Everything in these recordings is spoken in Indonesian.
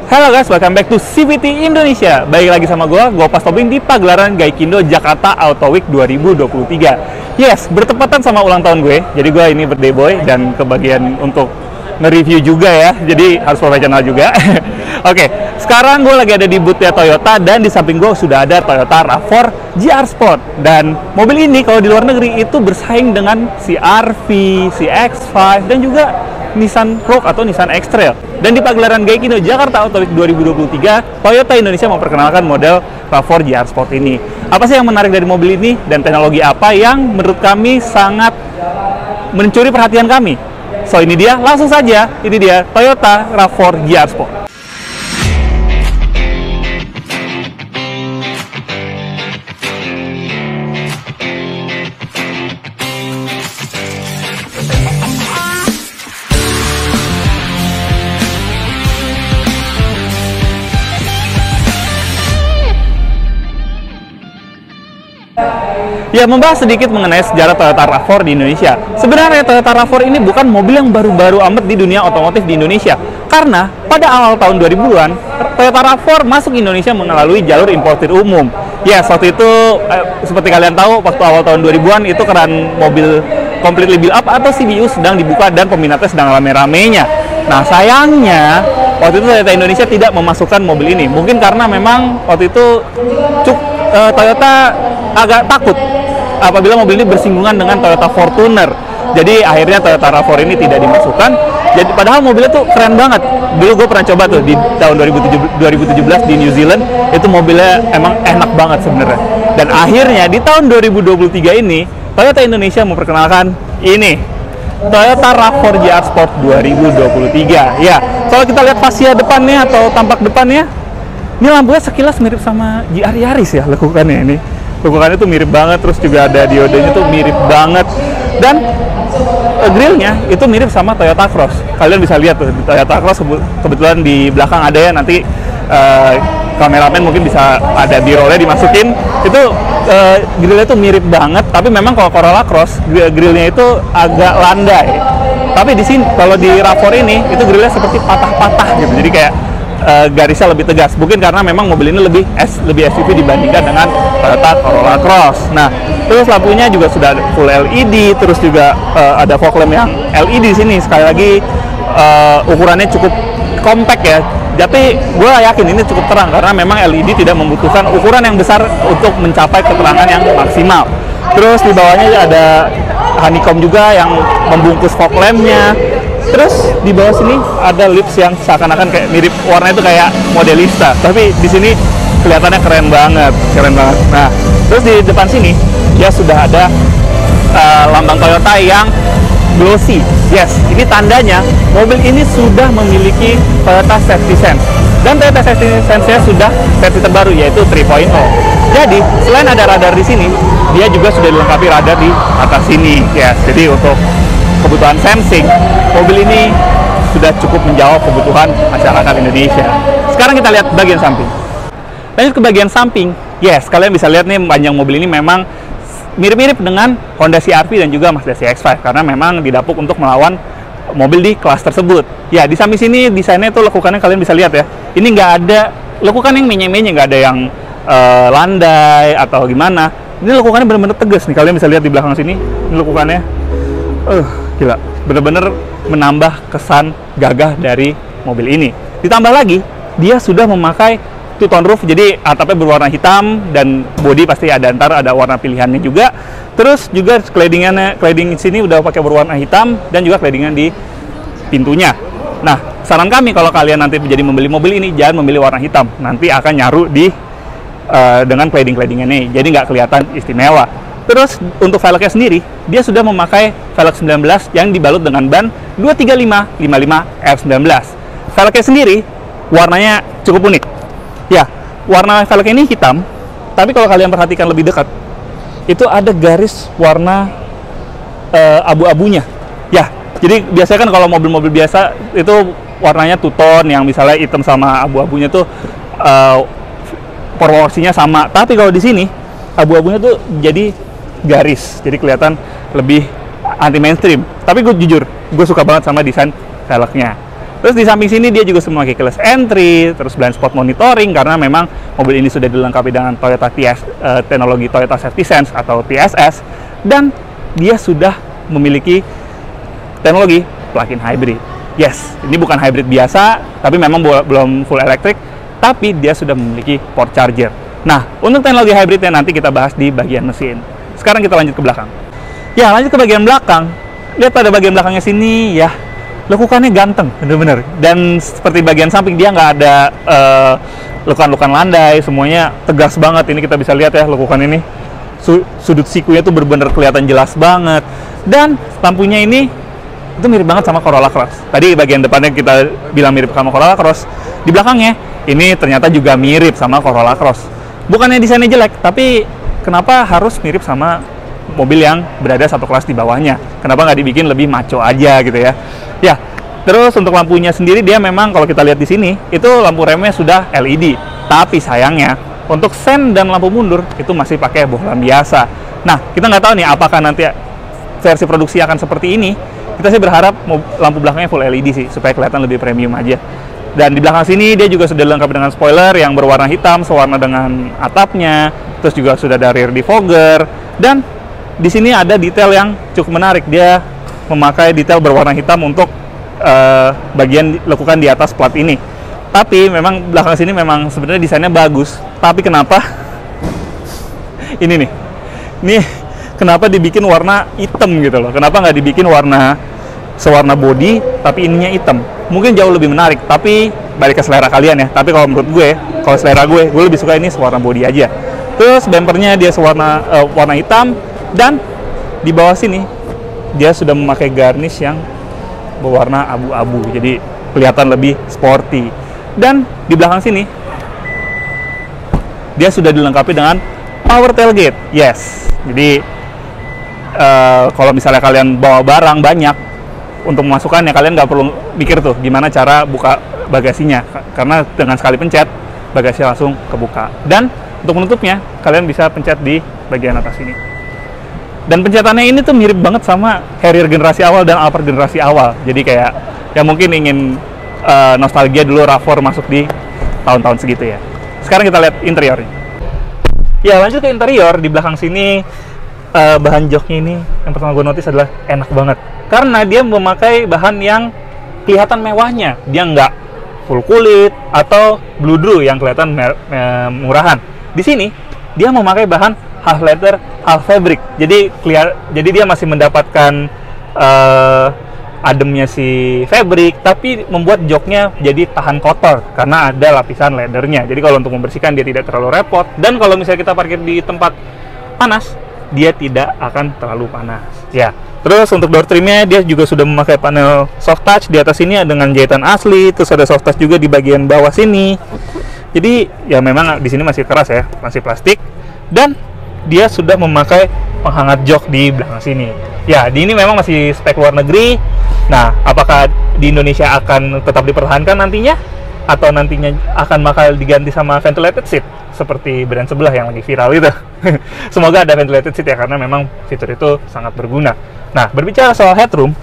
Halo guys, welcome back to CVT Indonesia. Baik lagi sama gue Pas Tobing di pagelaran Gaikindo Jakarta Auto Week 2023. Yes, bertepatan sama ulang tahun gue. Jadi gue ini birthday boy dan kebagian untuk nge-review juga ya. Jadi harus profesional juga. Oke, sekarang gue lagi ada di booth-nya Toyota dan di samping gue sudah ada Toyota RAV4 GR Sport. Dan mobil ini kalau di luar negeri itu bersaing dengan si RV, si X5 dan juga Nissan Rogue atau Nissan X-Trail. Dan di pagelaran Gaikindo Jakarta Auto Week 2023, Toyota Indonesia memperkenalkan model RAV4 GR Sport ini. Apa sih yang menarik dari mobil ini dan teknologi apa yang menurut kami sangat mencuri perhatian kami? So ini dia, langsung saja, ini dia Toyota RAV4 GR Sport. Ya, membahas sedikit mengenai sejarah Toyota RAV4 di Indonesia. Sebenarnya Toyota RAV4 ini bukan mobil yang baru-baru amat di dunia otomotif di Indonesia. Karena pada awal tahun 2000-an, Toyota RAV4 masuk Indonesia melalui jalur importir umum. Ya, waktu itu seperti kalian tahu, waktu awal tahun 2000-an itu keran mobil completely built up atau CBU sedang dibuka dan peminatnya sedang rame-ramenya. Nah, sayangnya waktu itu Toyota Indonesia tidak memasukkan mobil ini. Mungkin karena memang waktu itu Toyota agak takut apabila mobil ini bersinggungan dengan Toyota Fortuner. Jadi akhirnya Toyota RAV4 ini tidak dimasukkan. Jadi padahal mobilnya tuh keren banget. Dulu gue pernah coba tuh di tahun 2017 di New Zealand. Itu mobilnya emang enak banget sebenarnya. Dan akhirnya di tahun 2023 ini Toyota Indonesia memperkenalkan ini Toyota RAV4 GR Sport 2023. Ya, kalau kita lihat fascia depannya atau tampak depannya, ini lampunya sekilas mirip sama GR Yaris ya lekukannya ini. Lekukannya tuh mirip banget, terus juga ada diodenya tuh mirip banget. Dan grillnya itu mirip sama Toyota Cross. Kalian bisa lihat tuh, Toyota Cross kebetulan di belakang ada ya, nanti kameramen mungkin bisa ada B-roll-nya dimasukin. Itu grillnya tuh mirip banget, tapi memang kalau Corolla Cross, grillnya itu agak landai. Tapi di sini, kalau di RAV4 ini, itu grillnya seperti patah-patah gitu, jadi kayak garisnya lebih tegas. Mungkin karena memang mobil ini lebih SUV dibandingkan dengan Toyota Corolla Cross. Nah, terus lampunya juga sudah full LED, terus juga ada fog lamp yang LED di sini. Sekali lagi ukurannya cukup compact ya. Tapi gue yakin ini cukup terang karena memang LED tidak membutuhkan ukuran yang besar untuk mencapai keterangan yang maksimal. Terus di bawahnya ada honeycomb juga yang membungkus fog lamp-nya. Terus di bawah sini ada lips yang seakan-akan kayak mirip, warna itu kayak modelista, tapi di sini kelihatannya keren banget. Nah, terus di depan sini ya sudah ada lambang Toyota yang glossy. Yes, ini tandanya mobil ini sudah memiliki Toyota Safety Sense. Dan Toyota Safety Sense-nya sudah versi terbaru yaitu 3.0. Jadi, selain ada radar di sini, dia juga sudah dilengkapi radar di atas sini. Yes, jadi untuk kebutuhan sensing, mobil ini sudah cukup menjawab kebutuhan masyarakat Indonesia. Sekarang kita lihat bagian samping. Lanjut ke bagian samping. Yes, kalian bisa lihat nih panjang mobil ini memang mirip-mirip dengan Honda CR-V dan juga Mazda CX-5 karena memang didapuk untuk melawan mobil di kelas tersebut. Ya, di samping sini desainnya tuh lekukannya kalian bisa lihat ya. Ini nggak ada lekukan yang menye-menye, nggak ada yang landai atau gimana. Ini lekukannya benar-benar tegas nih. Kalian bisa lihat di belakang sini. Ini lekukannya gila, bener-bener menambah kesan gagah dari mobil ini. Ditambah lagi, dia sudah memakai two-tone roof, jadi atapnya berwarna hitam dan bodi pasti ada warna pilihannya juga. Terus juga cladding sini udah pakai berwarna hitam dan juga claddingan di pintunya. Nah, saran kami kalau kalian nanti jadi membeli mobil ini jangan memilih warna hitam, nanti akan nyaru di dengan cladding-claddingan ini, jadi nggak kelihatan istimewa. Terus untuk velgnya sendiri, dia sudah memakai velg 19 yang dibalut dengan ban 235-55 R19. Velgnya sendiri warnanya cukup unik. Ya, warna velgnya ini hitam, tapi kalau kalian perhatikan lebih dekat, itu ada garis warna abu-abunya. Ya, jadi biasanya kan kalau mobil-mobil biasa itu warnanya two-tone yang misalnya hitam sama abu-abunya tuh proporsinya sama. Tapi kalau di sini abu-abunya tuh jadi garis, jadi kelihatan lebih anti mainstream. Tapi gue jujur, gue suka banget sama desain velgnya. Terus di samping sini dia juga memakai keyless entry, terus blind spot monitoring karena memang mobil ini sudah dilengkapi dengan Toyota teknologi Toyota Safety Sense atau TSS, dan dia sudah memiliki teknologi plug-in hybrid. Yes, ini bukan hybrid biasa, tapi memang belum full electric, tapi dia sudah memiliki port charger. Nah, untuk teknologi hybridnya nanti kita bahas di bagian mesin. Sekarang kita lanjut ke belakang. Ya, lanjut ke bagian belakang. Lihat pada bagian belakangnya sini, ya, lekukannya ganteng, bener-bener. Dan seperti bagian samping, dia nggak ada lekukan-lekukan landai, semuanya tegas banget. Ini kita bisa lihat ya, lekukan ini. Sudut sikunya tuh bener-bener kelihatan jelas banget. Dan lampunya ini, itu mirip banget sama Corolla Cross. Tadi bagian depannya kita bilang mirip sama Corolla Cross. Di belakangnya, ini ternyata juga mirip sama Corolla Cross. Bukannya desainnya jelek, tapi kenapa harus mirip sama mobil yang berada satu kelas di bawahnya? Kenapa nggak dibikin lebih maco aja gitu ya? Ya, terus untuk lampunya sendiri dia memang kalau kita lihat di sini itu lampu remnya sudah LED. Tapi sayangnya untuk sen dan lampu mundur itu masih pakai bohlam biasa. Nah, kita nggak tahu nih apakah nanti versi produksi akan seperti ini. Kita sih berharap lampu belakangnya full LED sih supaya kelihatan lebih premium aja. Dan di belakang sini dia juga sudah dilengkapi dengan spoiler yang berwarna hitam sewarna dengan atapnya. Terus juga sudah ada rear defogger, dan di sini ada detail yang cukup menarik. Dia memakai detail berwarna hitam untuk bagian lekukan di atas plat ini. Tapi memang belakang sini memang sebenarnya desainnya bagus. Tapi kenapa ini kenapa dibikin warna hitam gitu loh? Kenapa nggak dibikin warna sewarna body tapi ininya hitam? Mungkin jauh lebih menarik, tapi balik ke selera kalian ya. Tapi kalau menurut gue, kalau selera gue lebih suka ini sewarna body aja. Terus bumpernya dia warna hitam, dan di bawah sini dia sudah memakai garnish yang berwarna abu-abu, jadi kelihatan lebih sporty. Dan di belakang sini dia sudah dilengkapi dengan power tailgate. Yes, jadi kalau misalnya kalian bawa barang banyak, untuk memasukkannya kalian nggak perlu mikir tuh gimana cara buka bagasinya, karena dengan sekali pencet bagasi langsung kebuka. Dan untuk menutupnya kalian bisa pencet di bagian atas ini. Dan pencetannya ini tuh mirip banget sama Harrier generasi awal dan Alphard generasi awal. Jadi kayak ya mungkin ingin nostalgia dulu RAV4 masuk di tahun-tahun segitu ya. Sekarang kita lihat interiornya. Ya, lanjut ke interior. Di belakang sini bahan joknya ini yang pertama gue notice adalah enak banget. Karena dia memakai bahan yang kelihatan mewahnya. Dia nggak full kulit atau bludru yang kelihatan murahan. Di sini dia memakai bahan half leather, half fabric. Jadi dia masih mendapatkan ademnya si fabric, tapi membuat joknya jadi tahan kotor karena ada lapisan leathernya. Jadi kalau untuk membersihkan dia tidak terlalu repot. Dan kalau misalnya kita parkir di tempat panas, dia tidak akan terlalu panas. Ya. Terus untuk door trimnya dia juga sudah memakai panel soft touch di atas sini dengan jahitan asli. Terus ada soft touch juga di bagian bawah sini. Jadi ya memang di sini masih keras ya, masih plastik. Dan dia sudah memakai penghangat jok di belakang sini. Ya, di ini memang masih spek luar negeri. Nah, apakah di Indonesia akan tetap dipertahankan nantinya? Atau nantinya akan bakal diganti sama ventilated seat seperti brand sebelah yang lagi viral itu? Semoga ada ventilated seat ya, karena memang fitur itu sangat berguna. Nah, berbicara soal headroom,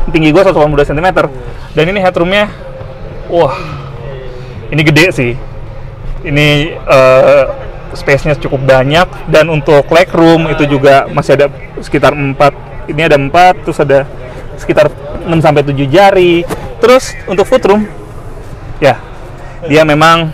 tinggi gue 182 cm, dan ini headroomnya, wah, ini gede sih. Ini space-nya cukup banyak, dan untuk legroom itu juga masih ada sekitar 4. Ini ada 4, terus ada sekitar 6-7 jari. Terus untuk footroom, ya, dia memang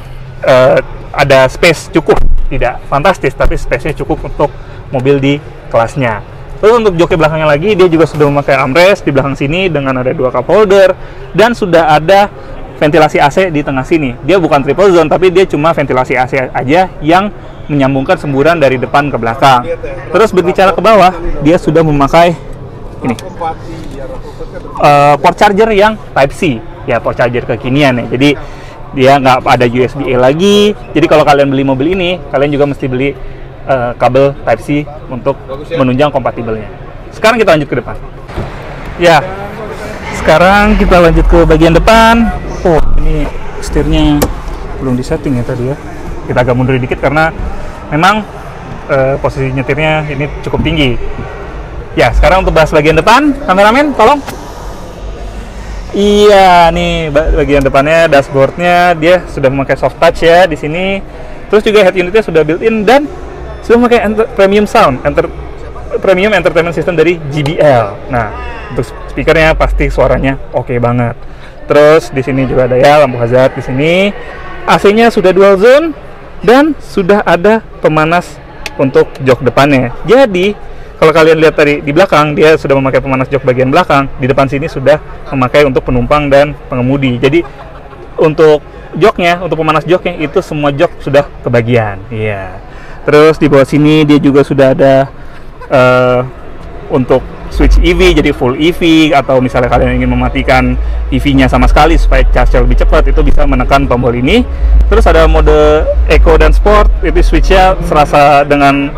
ada space cukup, tidak fantastis, tapi space-nya cukup untuk mobil di kelasnya. Terus untuk joknya belakangnya lagi, dia juga sudah memakai armrest di belakang sini dengan ada 2 cup holder, dan sudah ada ventilasi AC di tengah sini. Dia bukan triple zone, tapi dia cuma ventilasi AC aja yang menyambungkan semburan dari depan ke belakang. Terus berbicara ke bawah, dia sudah memakai ini port charger yang Type C, ya port charger kekinian ya. Jadi dia nggak ada USB-A lagi. Jadi kalau kalian beli mobil ini, kalian juga mesti beli kabel Type C untuk menunjang kompatibelnya. Sekarang kita lanjut ke depan. Ya, sekarang kita lanjut ke bagian depan. Oh, ini setirnya belum disetting ya tadi ya. Kita agak mundur dikit karena memang posisi nyetirnya ini cukup tinggi. Ya, sekarang untuk bahas bagian depan, kameramen tolong. Iya, nih bagian depannya, dashboardnya dia sudah memakai soft touch ya di sini. Terus juga head unitnya sudah built-in dan sudah memakai premium sound, premium entertainment system dari JBL. Nah, untuk speakernya pasti suaranya oke banget. Terus di sini juga ada ya lampu hazard di sini. AC-nya sudah dual zone dan sudah ada pemanas untuk jok depannya. Jadi kalau kalian lihat tadi di belakang, dia sudah memakai pemanas jok bagian belakang. Di depan sini sudah memakai untuk penumpang dan pengemudi. Jadi untuk joknya, untuk pemanas joknya itu semua jok sudah kebagian. Iya. Terus di bawah sini dia juga sudah ada untuk switch EV, jadi full EV, atau misalnya kalian ingin mematikan EV-nya sama sekali supaya charge lebih cepat, itu bisa menekan tombol ini. Terus ada mode Eco dan Sport, itu switch-nya serasa dengan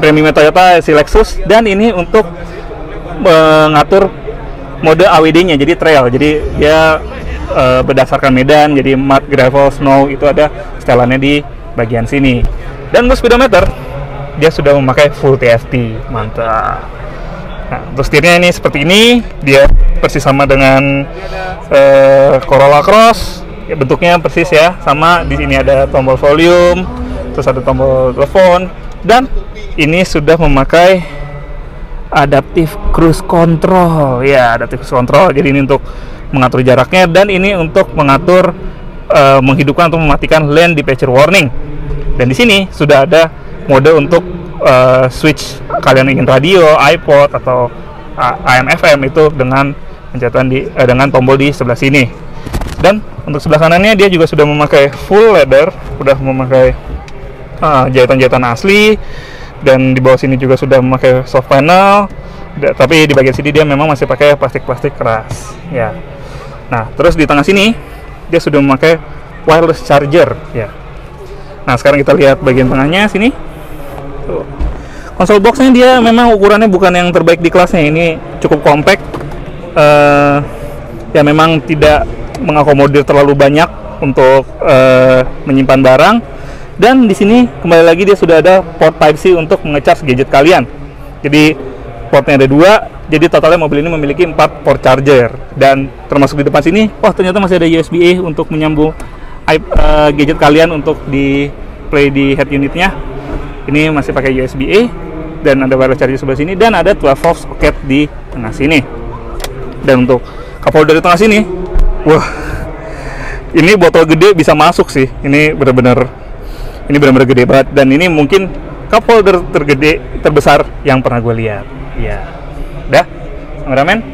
premium Toyota si Lexus, dan ini untuk mengatur mode AWD-nya, jadi trail, jadi dia berdasarkan medan, jadi mud, gravel, snow, itu ada setelannya di bagian sini. Dan untuk speedometer dia sudah memakai full TFT, mantap. Nah, untuk setirnya ini seperti ini, dia persis sama dengan Corolla Cross, ya, bentuknya persis ya, sama. Di sini ada tombol volume, terus ada tombol telepon, dan ini sudah memakai adaptive cruise control. Ya, adaptive cruise control. Jadi ini untuk mengatur jaraknya, dan ini untuk mengatur menghidupkan atau mematikan lane departure warning. Dan di sini sudah ada mode untuk switch kalian ingin radio, iPod atau AM/FM itu dengan pencetatan dengan tombol di sebelah sini. Dan untuk sebelah kanannya dia juga sudah memakai full leather, sudah memakai jahitan-jahitan asli, dan di bawah sini juga sudah memakai soft panel, tapi di bagian sini dia memang masih pakai plastik-plastik keras ya. Nah, terus di tengah sini dia sudah memakai wireless charger ya. Nah, sekarang kita lihat bagian tengahnya sini. Tuh. Konsol boxnya dia memang ukurannya bukan yang terbaik di kelasnya, ini cukup compact, ya memang tidak mengakomodir terlalu banyak untuk menyimpan barang. Dan di sini kembali lagi dia sudah ada port Type-C untuk mengecas gadget kalian. Jadi portnya ada 2, jadi totalnya mobil ini memiliki 4 port charger. Dan termasuk di depan sini, wah ternyata masih ada USB-A untuk menyambung gadget kalian untuk di play di head unitnya. Ini masih pakai USB-A, dan ada wireless charger sebelah sini, dan ada 12 volt socket di tengah sini. Dan untuk cup holder di tengah sini, wah ini botol gede bisa masuk sih. Ini benar-benar gede banget, dan ini mungkin cup holder terbesar yang pernah gue lihat. Iya, udah, kameramen.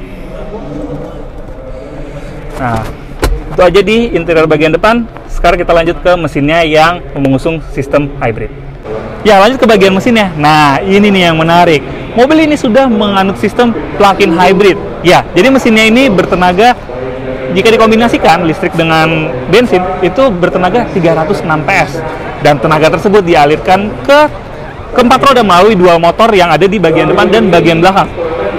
Nah, itu aja di interior bagian depan. Sekarang kita lanjut ke mesinnya yang mengusung sistem hybrid. Ya, lanjut ke bagian mesinnya. Nah, ini nih yang menarik. Mobil ini sudah menganut sistem plug-in hybrid. Ya, jadi mesinnya ini bertenaga, jika dikombinasikan listrik dengan bensin, itu bertenaga 306 PS. Dan tenaga tersebut dialirkan ke keempat roda melalui 2 motor yang ada di bagian depan dan bagian belakang.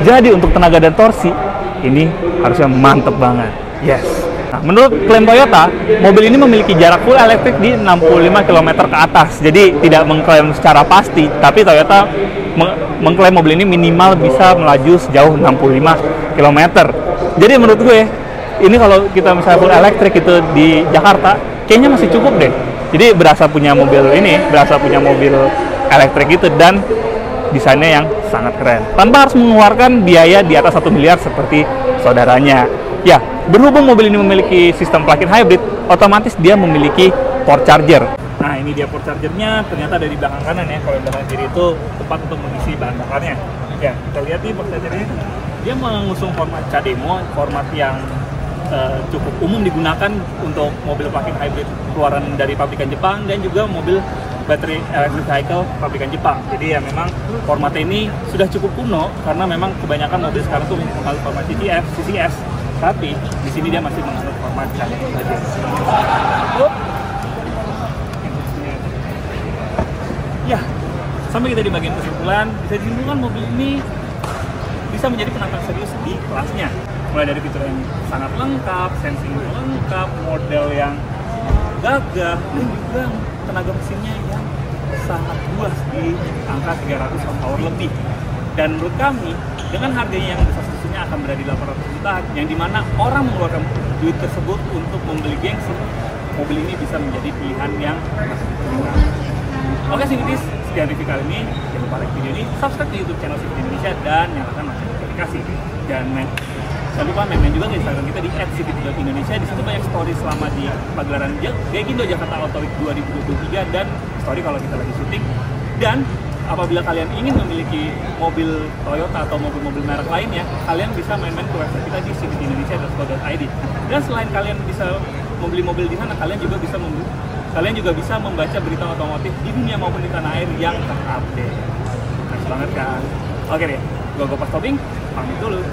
Jadi untuk tenaga dan torsi, ini harusnya mantep banget. Yes. Nah, menurut klaim Toyota, mobil ini memiliki jarak full elektrik di 65 km ke atas. Jadi tidak mengklaim secara pasti, tapi Toyota mengklaim mobil ini minimal bisa melaju sejauh 65 km. Jadi menurut gue, ini kalau kita misalnya full elektrik itu di Jakarta, kayaknya masih cukup deh. Jadi berasa punya mobil elektrik itu, dan desainnya yang sangat keren. Tanpa harus mengeluarkan biaya di atas 1 miliar seperti saudaranya. Ya, berhubung mobil ini memiliki sistem plug-in hybrid, otomatis dia memiliki port charger. Nah, ini dia port chargernya, ternyata ada di belakang kanan ya. Kalau belakang kiri itu tempat untuk mengisi bahan bakarnya. Ya, kita lihat nih port chargernya. Dia mengusung format CHAdeMO, format yang cukup umum digunakan untuk mobil plug-in hybrid keluaran dari pabrikan Jepang, dan juga mobil battery electric vehicle pabrikan Jepang. Jadi ya memang formatnya ini sudah cukup kuno, karena memang kebanyakan mobil sekarang tuh mengalami format CCS, tapi di sini dia masih menganut format CHAdeMO saja. Ya, sampai kita di bagian kesimpulan, bisa disimpulkan mobil ini bisa menjadi penantang serius di kelasnya. Mulai dari fitur yang sangat lengkap, sensing lengkap, model yang gagah, dan juga tenaga mesinnya yang sangat luas di angka 300 horsepower lebih. Dan menurut kami, dengan harganya yang desas-desusnya akan berada di 800 juta, yang dimana orang mengeluarkan duit tersebut untuk membeli gengsi, mobil ini bisa menjadi pilihan yang masih diterima. Oke Sinitis, sekian review kali ini. Jangan lupa like video ini, subscribe di YouTube channel Civit Indonesia, dan nyalakan lonceng notifikasi. Dan jangan lupa main juga ke Instagram kita di @civit.indonesia. Di situ banyak story selama di pagelaran Gaikindo Jakarta Auto Week 2023 dan story kalau kita lagi syuting. Dan apabila kalian ingin memiliki mobil Toyota atau mobil-mobil merek lainnya, kalian bisa main-main ke website kita di civitindonesia.co.id. Dan selain kalian bisa membeli mobil di sana, kalian juga bisa membaca berita otomotif di dunia maupun di tanah air yang terupdate. Nice banget kan? Oke deh, gue Gopas Tobing, pamit dulu.